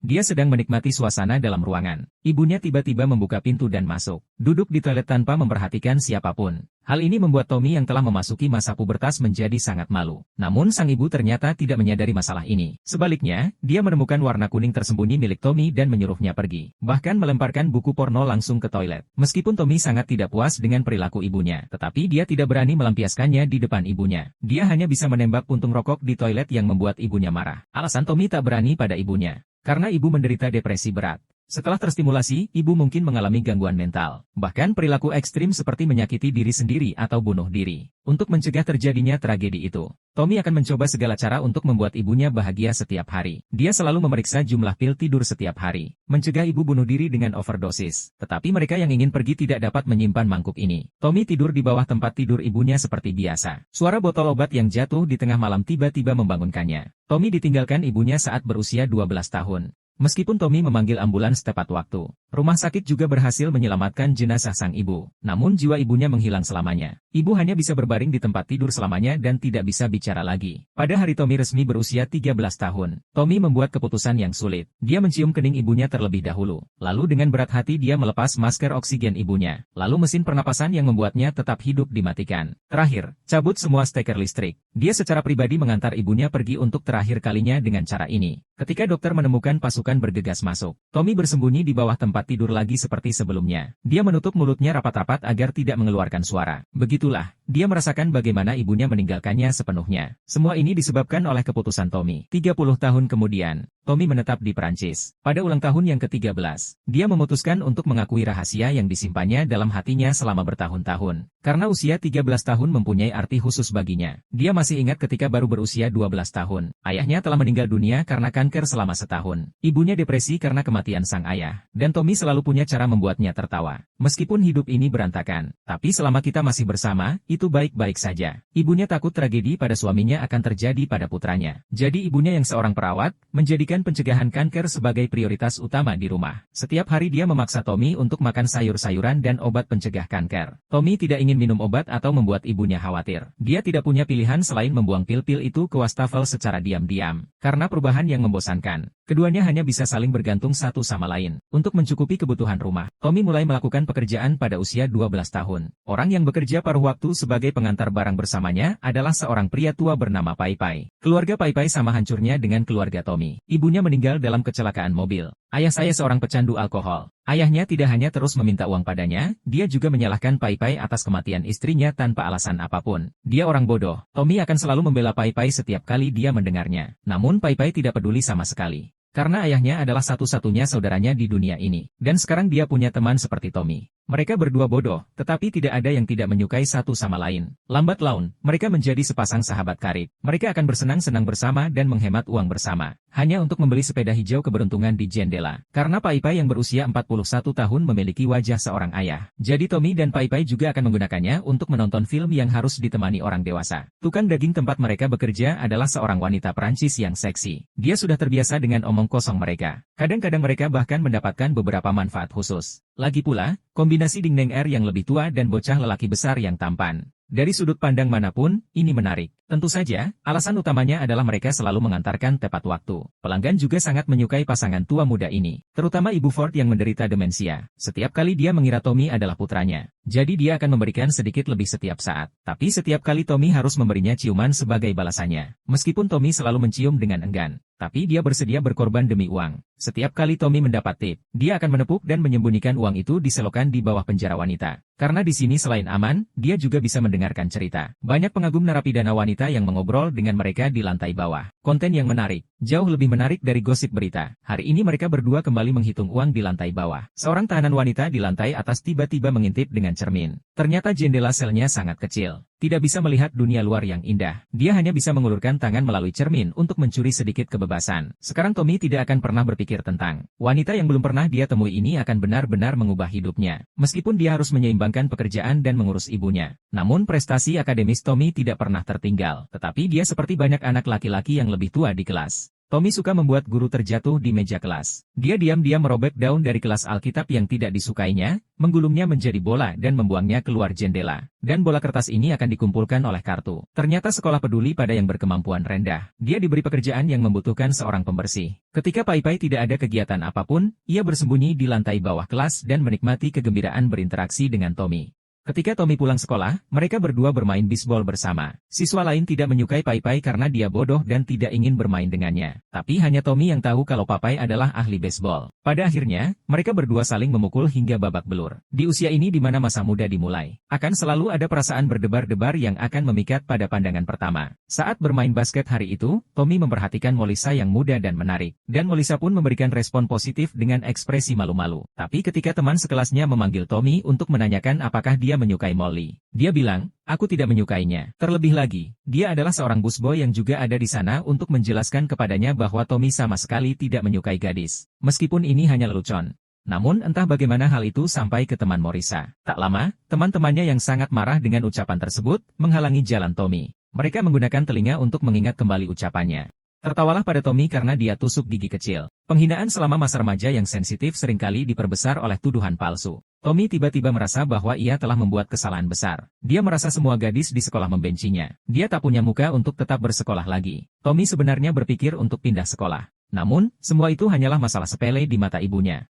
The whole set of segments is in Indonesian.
Dia sedang menikmati suasana dalam ruangan. Ibunya tiba-tiba membuka pintu dan masuk. Duduk di toilet tanpa memperhatikan siapapun. Hal ini membuat Tommy yang telah memasuki masa pubertas menjadi sangat malu. Namun sang ibu ternyata tidak menyadari masalah ini. Sebaliknya, dia menemukan warna kuning tersembunyi milik Tommy dan menyuruhnya pergi. Bahkan melemparkan buku porno langsung ke toilet. Meskipun Tommy sangat tidak puas dengan perilaku ibunya, tetapi dia tidak berani melampiaskannya di depan ibunya. Dia hanya bisa menembak puntung rokok di toilet yang membuat ibunya marah. Alasan Tommy tak berani pada ibunya, karena ibu menderita depresi berat. Setelah terstimulasi, ibu mungkin mengalami gangguan mental. Bahkan perilaku ekstrim seperti menyakiti diri sendiri atau bunuh diri. Untuk mencegah terjadinya tragedi itu, Tommy akan mencoba segala cara untuk membuat ibunya bahagia setiap hari. Dia selalu memeriksa jumlah pil tidur setiap hari, mencegah ibu bunuh diri dengan overdosis. Tetapi mereka yang ingin pergi tidak dapat menyimpan mangkuk ini. Tommy tidur di bawah tempat tidur ibunya seperti biasa. Suara botol obat yang jatuh di tengah malam tiba-tiba membangunkannya. Tommy ditinggalkan ibunya saat berusia 12 tahun. Meskipun Tommy memanggil ambulans tepat waktu, rumah sakit juga berhasil menyelamatkan jenazah sang ibu. Namun jiwa ibunya menghilang selamanya. Ibu hanya bisa berbaring di tempat tidur selamanya dan tidak bisa bicara lagi. Pada hari Tommy resmi berusia 13 tahun, Tommy membuat keputusan yang sulit. Dia mencium kening ibunya terlebih dahulu. Lalu dengan berat hati dia melepas masker oksigen ibunya. Lalu mesin pernapasan yang membuatnya tetap hidup dimatikan. Terakhir, cabut semua steker listrik. Dia secara pribadi mengantar ibunya pergi untuk terakhir kalinya dengan cara ini. Ketika dokter menemukan pasukan bergegas masuk, Tommy bersembunyi di bawah tempat tidur lagi seperti sebelumnya. Dia menutup mulutnya rapat-rapat agar tidak mengeluarkan suara. Begitulah, dia merasakan bagaimana ibunya meninggalkannya sepenuhnya. Semua ini disebabkan oleh keputusan Tommy. 30 tahun kemudian, Tommy menetap di Prancis. Pada ulang tahun yang ke-13, dia memutuskan untuk mengakui rahasia yang disimpannya dalam hatinya selama bertahun-tahun. Karena usia 13 tahun mempunyai arti khusus baginya. Dia masih ingat ketika baru berusia 12 tahun. Ayahnya telah meninggal dunia karena kanker selama setahun. Ibunya depresi karena kematian sang ayah. Dan Tommy selalu punya cara membuatnya tertawa. Meskipun hidup ini berantakan, tapi selama kita masih bersama, itu baik-baik saja. Ibunya takut tragedi pada suaminya akan terjadi pada putranya. Jadi ibunya yang seorang perawat, menjadikan pencegahan kanker sebagai prioritas utama di rumah. Setiap hari dia memaksa Tommy untuk makan sayur-sayuran dan obat pencegah kanker. Tommy tidak ingin minum obat atau membuat ibunya khawatir. Dia tidak punya pilihan selain membuang pil-pil itu ke wastafel secara diam-diam. Karena perubahan yang membosankan, keduanya hanya bisa saling bergantung satu sama lain. Untuk mencukupi kebutuhan rumah, Tommy mulai melakukan pekerjaan pada usia 12 tahun. Orang yang bekerja paruh waktu sebagai pengantar barang bersamanya adalah seorang pria tua bernama Pai Pai. Keluarga Pai Pai sama hancurnya dengan keluarga Tommy. Ibunya meninggal dalam kecelakaan mobil. Ayah saya seorang pecandu alkohol. Ayahnya tidak hanya terus meminta uang padanya, dia juga menyalahkan Pai Pai atas kematian istrinya tanpa alasan apapun. Dia orang bodoh. Tommy akan selalu membela Pai Pai setiap kali dia mendengarnya. Namun Pai Pai tidak peduli sama sekali. Karena ayahnya adalah satu-satunya saudaranya di dunia ini. Dan sekarang dia punya teman seperti Tommy. Mereka berdua bodoh, tetapi tidak ada yang tidak menyukai satu sama lain. Lambat laun, mereka menjadi sepasang sahabat karib. Mereka akan bersenang-senang bersama dan menghemat uang bersama. Hanya untuk membeli sepeda hijau keberuntungan di jendela. Karena Pai Pai yang berusia 41 tahun memiliki wajah seorang ayah. Jadi Tommy dan Pai Pai juga akan menggunakannya untuk menonton film yang harus ditemani orang dewasa. Tukang daging tempat mereka bekerja adalah seorang wanita Prancis yang seksi. Dia sudah terbiasa dengan omong kosong mereka. Kadang-kadang mereka bahkan mendapatkan beberapa manfaat khusus. Lagi pula, kombinasi Ding Neng Er yang lebih tua dan bocah lelaki besar yang tampan. Dari sudut pandang manapun, ini menarik. Tentu saja, alasan utamanya adalah mereka selalu mengantarkan tepat waktu. Pelanggan juga sangat menyukai pasangan tua muda ini. Terutama Ibu Ford yang menderita demensia. Setiap kali dia mengira Tommy adalah putranya. Jadi dia akan memberikan sedikit lebih setiap saat. Tapi setiap kali Tommy harus memberinya ciuman sebagai balasannya. Meskipun Tommy selalu mencium dengan enggan. Tapi dia bersedia berkorban demi uang. Setiap kali Tommy mendapat tip, dia akan menepuk dan menyembunyikan uang itu di selokan di bawah penjara wanita. Karena di sini selain aman, dia juga bisa mendengarkan cerita. Banyak pengagum narapidana wanita yang mengobrol dengan mereka di lantai bawah. Konten yang menarik, jauh lebih menarik dari gosip berita. Hari ini mereka berdua kembali menghitung uang di lantai bawah. Seorang tahanan wanita di lantai atas tiba-tiba mengintip dengan cermin. Ternyata jendela selnya sangat kecil. Tidak bisa melihat dunia luar yang indah. Dia hanya bisa mengulurkan tangan melalui cermin untuk mencuri sedikit kebebasan. Sekarang Tommy tidak akan pernah berpikir tentang wanita yang belum pernah dia temui ini akan benar-benar mengubah hidupnya. Meskipun dia harus menyeimbangkan pekerjaan dan mengurus ibunya. Namun prestasi akademis Tommy tidak pernah tertinggal. Tetapi dia seperti banyak anak laki-laki yang lebih tua di kelas. Tommy suka membuat guru terjatuh di meja kelas. Dia diam-diam merobek daun dari kelas Alkitab yang tidak disukainya, menggulungnya menjadi bola dan membuangnya keluar jendela. Dan bola kertas ini akan dikumpulkan oleh kartu. Ternyata sekolah peduli pada yang berkemampuan rendah. Dia diberi pekerjaan yang membutuhkan seorang pembersih. Ketika Pai-Pai tidak ada kegiatan apapun, ia bersembunyi di lantai bawah kelas dan menikmati kegembiraan berinteraksi dengan Tommy. Ketika Tommy pulang sekolah, mereka berdua bermain bisbol bersama. Siswa lain tidak menyukai Pai-Pai karena dia bodoh dan tidak ingin bermain dengannya. Tapi hanya Tommy yang tahu kalau Pai-Pai adalah ahli bisbol. Pada akhirnya, mereka berdua saling memukul hingga babak belur. Di usia ini di mana masa muda dimulai, akan selalu ada perasaan berdebar-debar yang akan memikat pada pandangan pertama. Saat bermain basket hari itu, Tommy memperhatikan Molisa yang muda dan menarik. Dan Molisa pun memberikan respon positif dengan ekspresi malu-malu. Tapi ketika teman sekelasnya memanggil Tommy untuk menanyakan apakah dia menyukai Molly, dia bilang, "Aku tidak menyukainya." Terlebih lagi, dia adalah seorang busboy yang juga ada di sana untuk menjelaskan kepadanya bahwa Tommy sama sekali tidak menyukai gadis. Meskipun ini hanya lelucon. Namun entah bagaimana hal itu sampai ke teman Morisa. Tak lama, teman-temannya yang sangat marah dengan ucapan tersebut, menghalangi jalan Tommy. Mereka menggunakan telinga untuk mengingat kembali ucapannya. Tertawalah pada Tommy karena dia tusuk gigi kecil. Penghinaan selama masa remaja yang sensitif seringkali diperbesar oleh tuduhan palsu. Tommy tiba-tiba merasa bahwa ia telah membuat kesalahan besar. Dia merasa semua gadis di sekolah membencinya. Dia tak punya muka untuk tetap bersekolah lagi. Tommy sebenarnya berpikir untuk pindah sekolah. Namun, semua itu hanyalah masalah sepele di mata ibunya.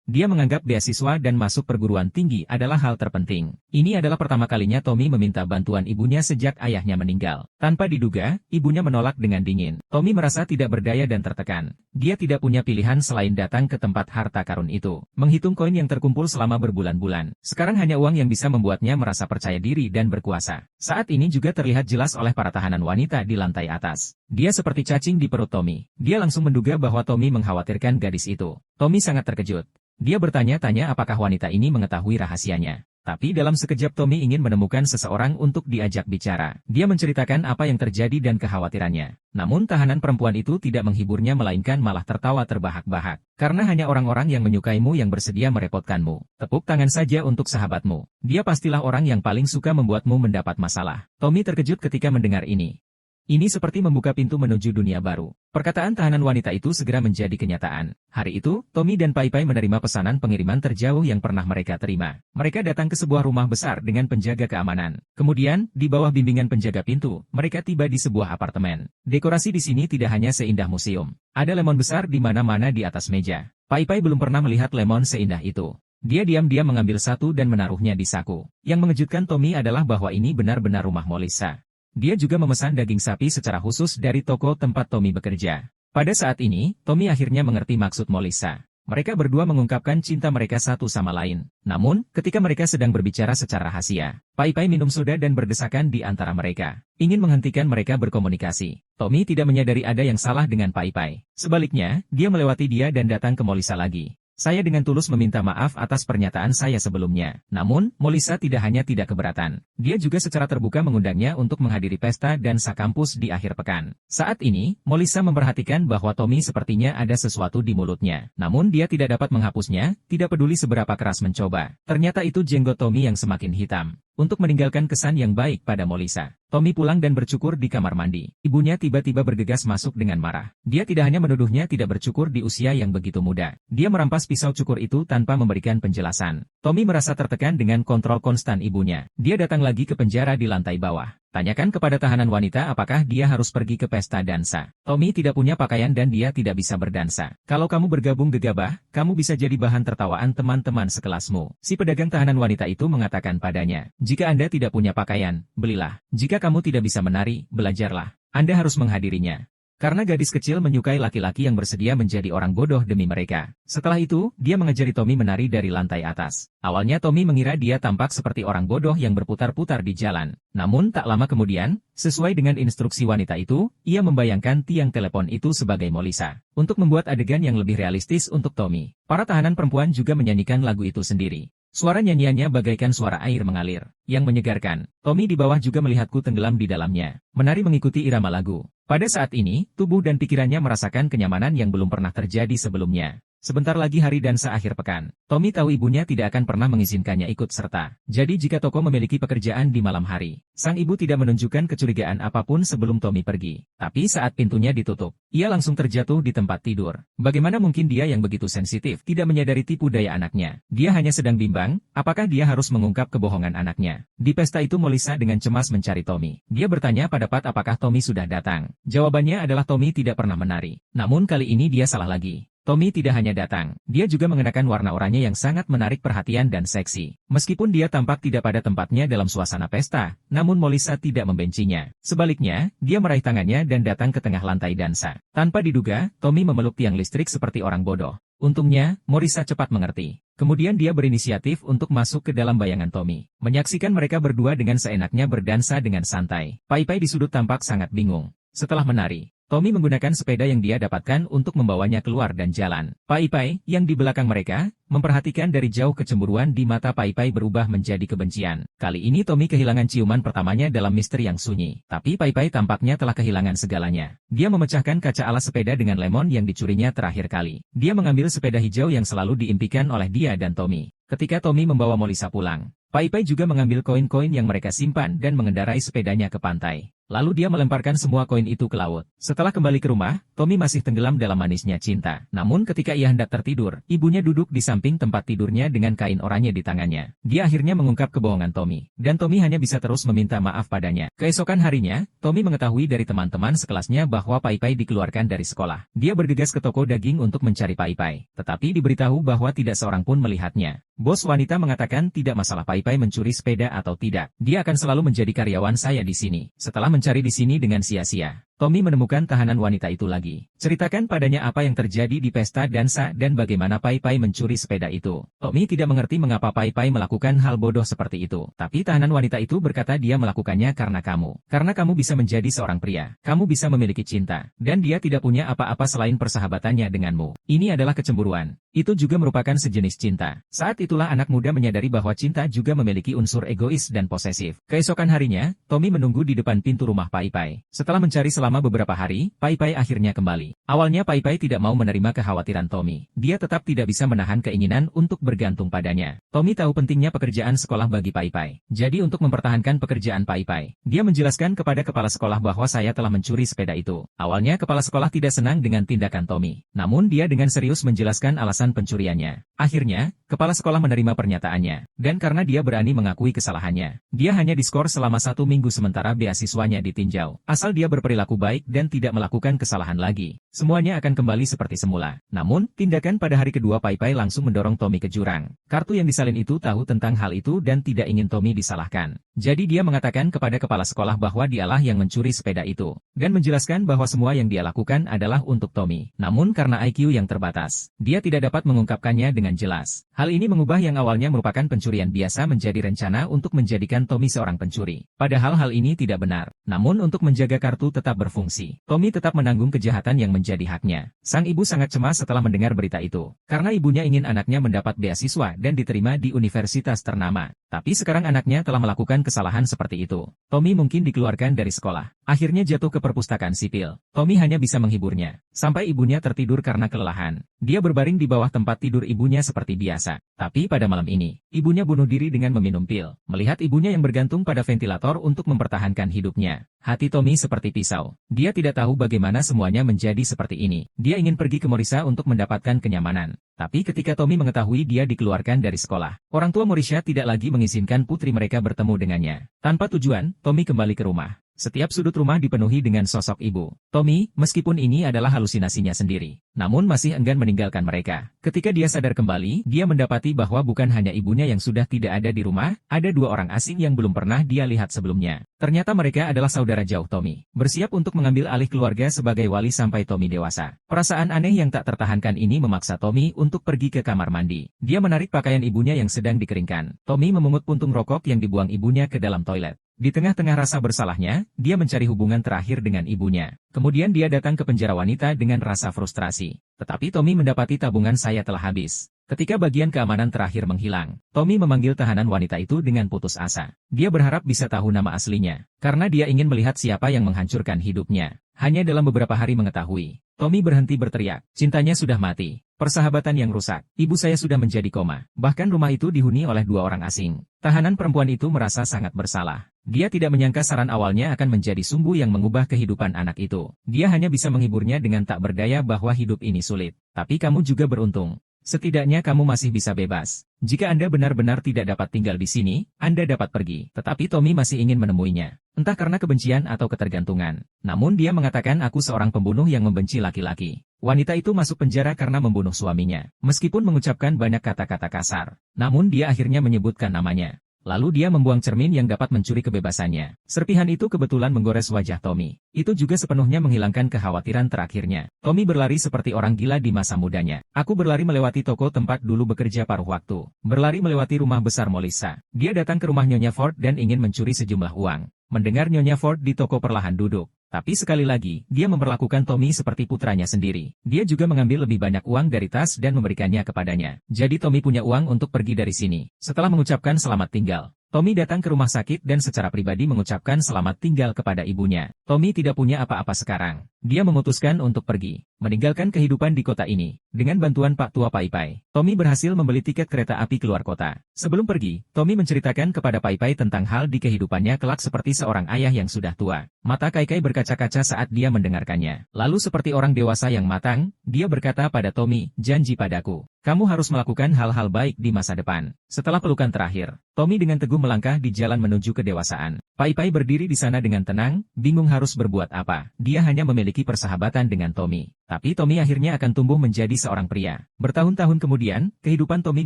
Dia menganggap beasiswa dan masuk perguruan tinggi adalah hal terpenting. Ini adalah pertama kalinya Tommy meminta bantuan ibunya sejak ayahnya meninggal. Tanpa diduga, ibunya menolak dengan dingin. Tommy merasa tidak berdaya dan tertekan. Dia tidak punya pilihan selain datang ke tempat harta karun itu, menghitung koin yang terkumpul selama berbulan-bulan. Sekarang hanya uang yang bisa membuatnya merasa percaya diri dan berkuasa. Saat ini juga terlihat jelas oleh para tahanan wanita di lantai atas. Dia seperti cacing di perut Tommy. Dia langsung menduga bahwa Tommy mengkhawatirkan gadis itu. Tommy sangat terkejut. Dia bertanya-tanya apakah wanita ini mengetahui rahasianya. Tapi dalam sekejap Tommy ingin menemukan seseorang untuk diajak bicara. Dia menceritakan apa yang terjadi dan kekhawatirannya. Namun tahanan perempuan itu tidak menghiburnya melainkan malah tertawa terbahak-bahak. Karena hanya orang-orang yang menyukaimu yang bersedia merepotkanmu. Tepuk tangan saja untuk sahabatmu. Dia pastilah orang yang paling suka membuatmu mendapat masalah. Tommy terkejut ketika mendengar ini. Ini seperti membuka pintu menuju dunia baru. Perkataan tahanan wanita itu segera menjadi kenyataan. Hari itu, Tommy dan Pai-Pai menerima pesanan pengiriman terjauh yang pernah mereka terima. Mereka datang ke sebuah rumah besar dengan penjaga keamanan. Kemudian, di bawah bimbingan penjaga pintu, mereka tiba di sebuah apartemen. Dekorasi di sini tidak hanya seindah museum. Ada lemon besar di mana-mana di atas meja. Pai-Pai belum pernah melihat lemon seindah itu. Dia diam-diam mengambil satu dan menaruhnya di saku. Yang mengejutkan Tommy adalah bahwa ini benar-benar rumah Molisa. Dia juga memesan daging sapi secara khusus dari toko tempat Tommy bekerja. Pada saat ini, Tommy akhirnya mengerti maksud Molisa. Mereka berdua mengungkapkan cinta mereka satu sama lain. Namun, ketika mereka sedang berbicara secara rahasia, Pai-Pai minum soda dan berdesakan di antara mereka. Ingin menghentikan mereka berkomunikasi. Tommy tidak menyadari ada yang salah dengan Pai-Pai. Sebaliknya, dia melewati dia dan datang ke Molisa lagi. Saya dengan tulus meminta maaf atas pernyataan saya sebelumnya. Namun, Molisa tidak hanya tidak keberatan. Dia juga secara terbuka mengundangnya untuk menghadiri pesta dan sakampus di akhir pekan. Saat ini, Molisa memperhatikan bahwa Tommy sepertinya ada sesuatu di mulutnya. Namun dia tidak dapat menghapusnya, tidak peduli seberapa keras mencoba. Ternyata itu jenggot Tommy yang semakin hitam. Untuk meninggalkan kesan yang baik pada Molisa, Tommy pulang dan bercukur di kamar mandi. Ibunya tiba-tiba bergegas masuk dengan marah. Dia tidak hanya menuduhnya tidak bercukur di usia yang begitu muda. Dia merampas pisau cukur itu tanpa memberikan penjelasan. Tommy merasa tertekan dengan kontrol konstan ibunya. Dia datang lagi ke penjara di lantai bawah. Tanyakan kepada tahanan wanita apakah dia harus pergi ke pesta dansa. Tommy tidak punya pakaian dan dia tidak bisa berdansa. Kalau kamu bergabung gegabah, kamu bisa jadi bahan tertawaan teman-teman sekelasmu. Si pedagang tahanan wanita itu mengatakan padanya, jika Anda tidak punya pakaian, belilah. Jika kamu tidak bisa menari, belajarlah. Anda harus menghadirinya. Karena gadis kecil menyukai laki-laki yang bersedia menjadi orang bodoh demi mereka. Setelah itu, dia mengajari Tommy menari dari lantai atas. Awalnya Tommy mengira dia tampak seperti orang bodoh yang berputar-putar di jalan. Namun tak lama kemudian, sesuai dengan instruksi wanita itu, ia membayangkan tiang telepon itu sebagai Molisa. Untuk membuat adegan yang lebih realistis untuk Tommy, para tahanan perempuan juga menyanyikan lagu itu sendiri. Suara nyanyiannya bagaikan suara air mengalir, yang menyegarkan. Tommy di bawah juga melihatku tenggelam di dalamnya, menari mengikuti irama lagu. Pada saat ini, tubuh dan pikirannya merasakan kenyamanan yang belum pernah terjadi sebelumnya. Sebentar lagi hari dansa akhir pekan. Tommy tahu ibunya tidak akan pernah mengizinkannya ikut serta. Jadi jika Toko memiliki pekerjaan di malam hari, sang ibu tidak menunjukkan kecurigaan apapun sebelum Tommy pergi. Tapi saat pintunya ditutup, ia langsung terjatuh di tempat tidur. Bagaimana mungkin dia yang begitu sensitif tidak menyadari tipu daya anaknya? Dia hanya sedang bimbang, apakah dia harus mengungkap kebohongan anaknya? Di pesta itu Melissa dengan cemas mencari Tommy. Dia bertanya pada Pat apakah Tommy sudah datang. Jawabannya adalah Tommy tidak pernah menari. Namun kali ini dia salah lagi. Tommy tidak hanya datang, dia juga mengenakan warna oranye yang sangat menarik perhatian dan seksi. Meskipun dia tampak tidak pada tempatnya dalam suasana pesta, namun Melissa tidak membencinya. Sebaliknya, dia meraih tangannya dan datang ke tengah lantai dansa. Tanpa diduga, Tommy memeluk tiang listrik seperti orang bodoh. Untungnya, Melissa cepat mengerti. Kemudian dia berinisiatif untuk masuk ke dalam bayangan Tommy. Menyaksikan mereka berdua dengan seenaknya berdansa dengan santai. Pai-Pai di sudut tampak sangat bingung. Setelah menari, Tommy menggunakan sepeda yang dia dapatkan untuk membawanya keluar dan jalan. Pai-Pai, yang di belakang mereka, memperhatikan dari jauh kecemburuan di mata Pai-Pai berubah menjadi kebencian. Kali ini Tommy kehilangan ciuman pertamanya dalam misteri yang sunyi. Tapi Pai-Pai tampaknya telah kehilangan segalanya. Dia memecahkan kaca alas sepeda dengan lemon yang dicurinya terakhir kali. Dia mengambil sepeda hijau yang selalu diimpikan oleh dia dan Tommy. Ketika Tommy membawa Melissa pulang, Pai-Pai juga mengambil koin-koin yang mereka simpan dan mengendarai sepedanya ke pantai. Lalu dia melemparkan semua koin itu ke laut. Setelah kembali ke rumah, Tommy masih tenggelam dalam manisnya cinta. Namun ketika ia hendak tertidur, ibunya duduk di samping tempat tidurnya dengan kain oranye di tangannya. Dia akhirnya mengungkap kebohongan Tommy. Dan Tommy hanya bisa terus meminta maaf padanya. Keesokan harinya, Tommy mengetahui dari teman-teman sekelasnya bahwa Pai-Pai dikeluarkan dari sekolah. Dia bergegas ke toko daging untuk mencari Pai-Pai. Tetapi diberitahu bahwa tidak seorang pun melihatnya. Bos wanita mengatakan tidak masalah Pai-Pai mencuri sepeda atau tidak. Dia akan selalu menjadi karyawan saya di sini. Setelah mencari di sini dengan sia-sia, Tommy menemukan tahanan wanita itu lagi. Ceritakan padanya apa yang terjadi di pesta dansa dan bagaimana Pai-Pai mencuri sepeda itu. Tommy tidak mengerti mengapa Pai-Pai melakukan hal bodoh seperti itu. Tapi tahanan wanita itu berkata dia melakukannya karena kamu. Karena kamu bisa menjadi seorang pria. Kamu bisa memiliki cinta. Dan dia tidak punya apa-apa selain persahabatannya denganmu. Ini adalah kecemburuan. Itu juga merupakan sejenis cinta. Saat itulah anak muda menyadari bahwa cinta juga memiliki unsur egois dan posesif. Keesokan harinya, Tommy menunggu di depan pintu rumah Pai-Pai. Setelah mencari selama beberapa hari, Pai-Pai akhirnya kembali. Awalnya Pai-Pai tidak mau menerima kekhawatiran Tommy. Dia tetap tidak bisa menahan keinginan untuk bergantung padanya. Tommy tahu pentingnya pekerjaan sekolah bagi Pai-Pai. Jadi untuk mempertahankan pekerjaan Pai-Pai, dia menjelaskan kepada kepala sekolah bahwa saya telah mencuri sepeda itu. Awalnya kepala sekolah tidak senang dengan tindakan Tommy. Namun dia dengan serius menjelaskan alasan pencuriannya. Akhirnya, kepala sekolah menerima pernyataannya. Dan karena dia berani mengakui kesalahannya, dia hanya diskor selama 1 minggu sementara beasiswanya ditinjau. Asal dia berperilaku baik dan tidak melakukan kesalahan lagi, semuanya akan kembali seperti semula. Namun, tindakan pada hari kedua Pai-Pai langsung mendorong Tommy ke jurang. Kartu yang disalin itu tahu tentang hal itu dan tidak ingin Tommy disalahkan. Jadi dia mengatakan kepada kepala sekolah bahwa dialah yang mencuri sepeda itu. Dan menjelaskan bahwa semua yang dia lakukan adalah untuk Tommy. Namun karena IQ yang terbatas, dia tidak dapat mengungkapkannya dengan jelas. Hal ini mengubah yang awalnya merupakan pencurian biasa menjadi rencana untuk menjadikan Tommy seorang pencuri. Padahal hal ini tidak benar. Namun untuk menjaga kartu tetap berfungsi, Tommy tetap menanggung kejahatan yang menjadi haknya. Sang ibu sangat cemas setelah mendengar berita itu. Karena ibunya ingin anaknya mendapat beasiswa dan diterima di universitas ternama. Tapi sekarang anaknya telah melakukan kesalahan seperti itu. Tommy mungkin dikeluarkan dari sekolah. Akhirnya jatuh ke perpustakaan sipil. Tommy hanya bisa menghiburnya. Sampai ibunya tertidur karena kelelahan. Dia berbaring di bawah tempat tidur ibunya seperti biasa. Tapi pada malam ini, ibunya bunuh diri dengan meminum pil. Melihat ibunya yang bergantung pada ventilator untuk mempertahankan hidupnya, hati Tommy seperti pisau. Dia tidak tahu bagaimana semuanya menjadi seperti ini. Dia ingin pergi ke Morisa untuk mendapatkan kenyamanan. Tapi ketika Tommy mengetahui dia dikeluarkan dari sekolah, orang tua Morisha tidak lagi mengizinkan putri mereka bertemu dengannya. Tanpa tujuan, Tommy kembali ke rumah. Setiap sudut rumah dipenuhi dengan sosok ibu. Tommy, meskipun ini adalah halusinasinya sendiri, namun masih enggan meninggalkan mereka. Ketika dia sadar kembali, dia mendapati bahwa bukan hanya ibunya yang sudah tidak ada di rumah, ada 2 orang asing yang belum pernah dia lihat sebelumnya. Ternyata mereka adalah saudara jauh Tommy, bersiap untuk mengambil alih keluarga sebagai wali sampai Tommy dewasa. Perasaan aneh yang tak tertahankan ini memaksa Tommy untuk pergi ke kamar mandi. Dia menarik pakaian ibunya yang sedang dikeringkan. Tommy memungut puntung rokok yang dibuang ibunya ke dalam toilet. Di tengah-tengah rasa bersalahnya, dia mencari hubungan terakhir dengan ibunya. Kemudian dia datang ke penjara wanita dengan rasa frustrasi. Tetapi Tommy mendapati tabungan saya telah habis. Ketika bagian keamanan terakhir menghilang, Tommy memanggil tahanan wanita itu dengan putus asa. Dia berharap bisa tahu nama aslinya, karena dia ingin melihat siapa yang menghancurkan hidupnya. Hanya dalam beberapa hari mengetahui, Tommy berhenti berteriak, cintanya sudah mati, persahabatan yang rusak, ibu saya sudah menjadi koma. Bahkan rumah itu dihuni oleh 2 orang asing. Tahanan perempuan itu merasa sangat bersalah. Dia tidak menyangka saran awalnya akan menjadi sumbu yang mengubah kehidupan anak itu. Dia hanya bisa menghiburnya dengan tak berdaya bahwa hidup ini sulit. Tapi kamu juga beruntung. Setidaknya kamu masih bisa bebas. Jika Anda benar-benar tidak dapat tinggal di sini, Anda dapat pergi. Tetapi Tommy masih ingin menemuinya. Entah karena kebencian atau ketergantungan. Namun dia mengatakan aku seorang pembunuh yang membenci laki-laki. Wanita itu masuk penjara karena membunuh suaminya. Meskipun mengucapkan banyak kata-kata kasar. Namun dia akhirnya menyebutkan namanya. Lalu dia membuang cermin yang dapat mencuri kebebasannya. Serpihan itu kebetulan menggores wajah Tommy. Itu juga sepenuhnya menghilangkan kekhawatiran terakhirnya. Tommy berlari seperti orang gila di masa mudanya. Aku berlari melewati toko tempat dulu bekerja paruh waktu. Berlari melewati rumah besar Melissa. Dia datang ke rumah Nyonya Ford dan ingin mencuri sejumlah uang. Mendengar Nyonya Ford di toko perlahan duduk. Tapi sekali lagi, dia memperlakukan Tommy seperti putranya sendiri. Dia juga mengambil lebih banyak uang dari tas dan memberikannya kepadanya. Jadi Tommy punya uang untuk pergi dari sini. Setelah mengucapkan selamat tinggal, Tommy datang ke rumah sakit dan secara pribadi mengucapkan selamat tinggal kepada ibunya. Tommy tidak punya apa-apa sekarang. Dia memutuskan untuk pergi, meninggalkan kehidupan di kota ini. Dengan bantuan Pak Tua Pai Pai, Tommy berhasil membeli tiket kereta api keluar kota. Sebelum pergi, Tommy menceritakan kepada Pai Pai tentang hal di kehidupannya kelak seperti seorang ayah yang sudah tua. Mata Kai Kai berkaca-kaca saat dia mendengarkannya. Lalu seperti orang dewasa yang matang, dia berkata pada Tommy, janji padaku. Kamu harus melakukan hal-hal baik di masa depan. Setelah pelukan terakhir, Tommy dengan teguh melangkah di jalan menuju kedewasaan. Pai Pai berdiri di sana dengan tenang, bingung harus berbuat apa. Dia hanya memiliki persahabatan dengan Tommy. Tapi Tommy akhirnya akan tumbuh menjadi seorang pria. Bertahun-tahun kemudian, kehidupan Tommy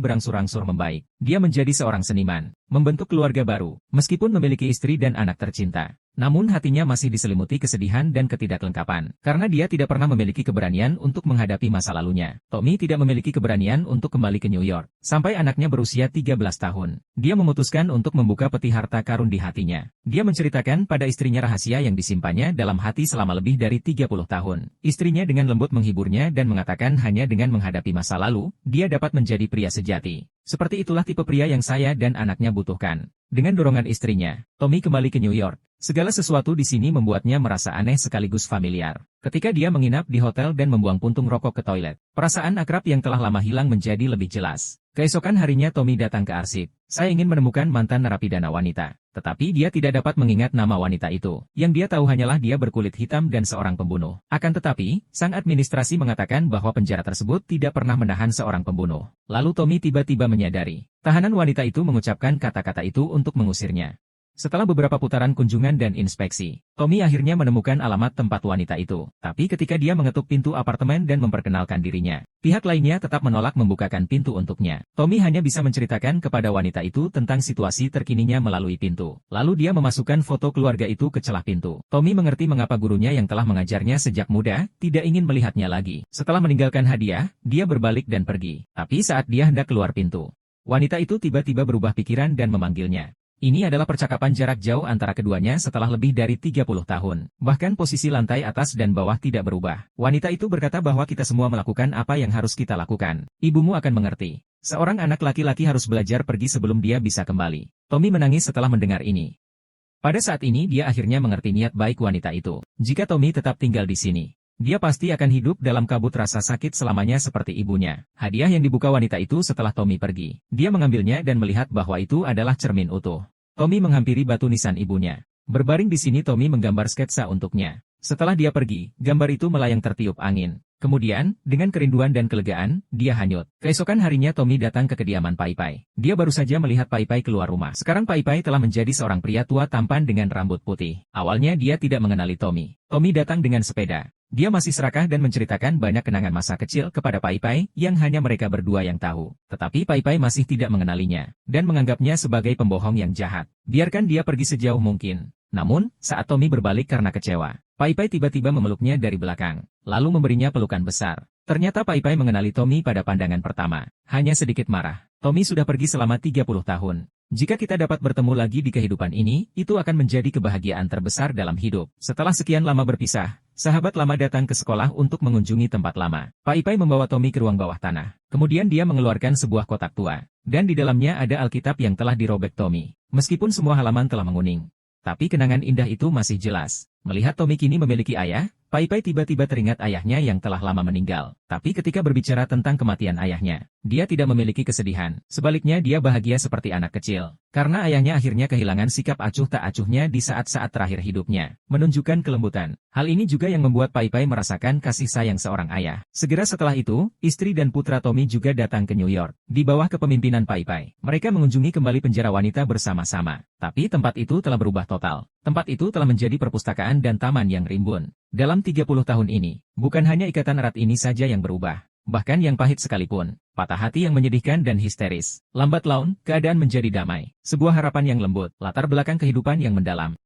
berangsur-angsur membaik. Dia menjadi seorang seniman, membentuk keluarga baru, meskipun memiliki istri dan anak tercinta. Namun hatinya masih diselimuti kesedihan dan ketidaklengkapan, karena dia tidak pernah memiliki keberanian untuk menghadapi masa lalunya. Tommy tidak memiliki keberanian untuk kembali ke New York, sampai anaknya berusia 13 tahun. Dia memutuskan untuk membuka peti harta karun di hatinya. Dia menceritakan pada istrinya rahasia yang disimpannya dalam hati selama lebih dari 30 tahun. Istrinya dengan lembut menghiburnya dan mengatakan hanya dengan menghadapi masa lalu, dia dapat menjadi pria sejati. Seperti itulah tipe pria yang saya dan anaknya butuhkan. Dengan dorongan istrinya, Tommy kembali ke New York. Segala sesuatu di sini membuatnya merasa aneh sekaligus familiar. Ketika dia menginap di hotel dan membuang puntung rokok ke toilet, perasaan akrab yang telah lama hilang menjadi lebih jelas. Keesokan harinya Tommy datang ke arsip. Saya ingin menemukan mantan narapidana wanita. Tetapi dia tidak dapat mengingat nama wanita itu. Yang dia tahu hanyalah dia berkulit hitam dan seorang pembunuh. Akan tetapi, sang administrasi mengatakan bahwa penjara tersebut tidak pernah menahan seorang pembunuh. Lalu Tommy tiba-tiba menyadari. Tahanan wanita itu mengucapkan kata-kata itu untuk mengusirnya. Setelah beberapa putaran kunjungan dan inspeksi, Tommy akhirnya menemukan alamat tempat wanita itu. Tapi ketika dia mengetuk pintu apartemen dan memperkenalkan dirinya, pihak lainnya tetap menolak membukakan pintu untuknya. Tommy hanya bisa menceritakan kepada wanita itu tentang situasi terkininya melalui pintu. Lalu dia memasukkan foto keluarga itu ke celah pintu. Tommy mengerti mengapa gurunya yang telah mengajarnya sejak muda tidak ingin melihatnya lagi. Setelah meninggalkan hadiah, dia berbalik dan pergi. Tapi saat dia hendak keluar pintu, wanita itu tiba-tiba berubah pikiran dan memanggilnya. Ini adalah percakapan jarak jauh antara keduanya setelah lebih dari 30 tahun. Bahkan posisi lantai atas dan bawah tidak berubah. Wanita itu berkata bahwa kita semua melakukan apa yang harus kita lakukan. Ibumu akan mengerti. Seorang anak laki-laki harus belajar pergi sebelum dia bisa kembali. Tommy menangis setelah mendengar ini. Pada saat ini dia akhirnya mengerti niat baik wanita itu. Jika Tommy tetap tinggal di sini, dia pasti akan hidup dalam kabut rasa sakit selamanya seperti ibunya. Hadiah yang dibuka wanita itu setelah Tommy pergi. Dia mengambilnya dan melihat bahwa itu adalah cermin utuh. Tommy menghampiri batu nisan ibunya. Berbaring di sini Tommy menggambar sketsa untuknya. Setelah dia pergi, gambar itu melayang tertiup angin. Kemudian, dengan kerinduan dan kelegaan, dia hanyut. Keesokan harinya Tommy datang ke kediaman Pai Pai. Dia baru saja melihat Pai Pai keluar rumah. Sekarang Pai Pai telah menjadi seorang pria tua tampan dengan rambut putih. Awalnya dia tidak mengenali Tommy. Tommy datang dengan sepeda. Dia masih serakah dan menceritakan banyak kenangan masa kecil kepada Pai Pai yang hanya mereka berdua yang tahu. Tetapi Pai Pai masih tidak mengenalinya dan menganggapnya sebagai pembohong yang jahat. Biarkan dia pergi sejauh mungkin. Namun, saat Tommy berbalik karena kecewa, Pai Pai tiba-tiba memeluknya dari belakang, lalu memberinya pelukan besar. Ternyata Pai Pai mengenali Tommy pada pandangan pertama. Hanya sedikit marah. Tommy sudah pergi selama 30 tahun. Jika kita dapat bertemu lagi di kehidupan ini, itu akan menjadi kebahagiaan terbesar dalam hidup. Setelah sekian lama berpisah, Sahabat lama datang ke sekolah untuk mengunjungi tempat lama. Pai Pai membawa Tommy ke ruang bawah tanah. Kemudian dia mengeluarkan sebuah kotak tua. Dan di dalamnya ada Alkitab yang telah dirobek Tommy. Meskipun semua halaman telah menguning. Tapi kenangan indah itu masih jelas. Melihat Tommy kini memiliki ayah, Pai Pai tiba-tiba teringat ayahnya yang telah lama meninggal. Tapi ketika berbicara tentang kematian ayahnya, dia tidak memiliki kesedihan. Sebaliknya dia bahagia seperti anak kecil. Karena ayahnya akhirnya kehilangan sikap acuh tak acuhnya di saat-saat terakhir hidupnya. Menunjukkan kelembutan. Hal ini juga yang membuat Pai Pai merasakan kasih sayang seorang ayah. Segera setelah itu, istri dan putra Tommy juga datang ke New York. Di bawah kepemimpinan Pai Pai, mereka mengunjungi kembali penjara wanita bersama-sama. Tapi tempat itu telah berubah total. Tempat itu telah menjadi perpustakaan dan taman yang rimbun. Dalam 30 tahun ini, bukan hanya ikatan erat ini saja yang berubah. Bahkan yang pahit sekalipun, patah hati yang menyedihkan dan histeris. Lambat laun, keadaan menjadi damai. Sebuah harapan yang lembut, latar belakang kehidupan yang mendalam.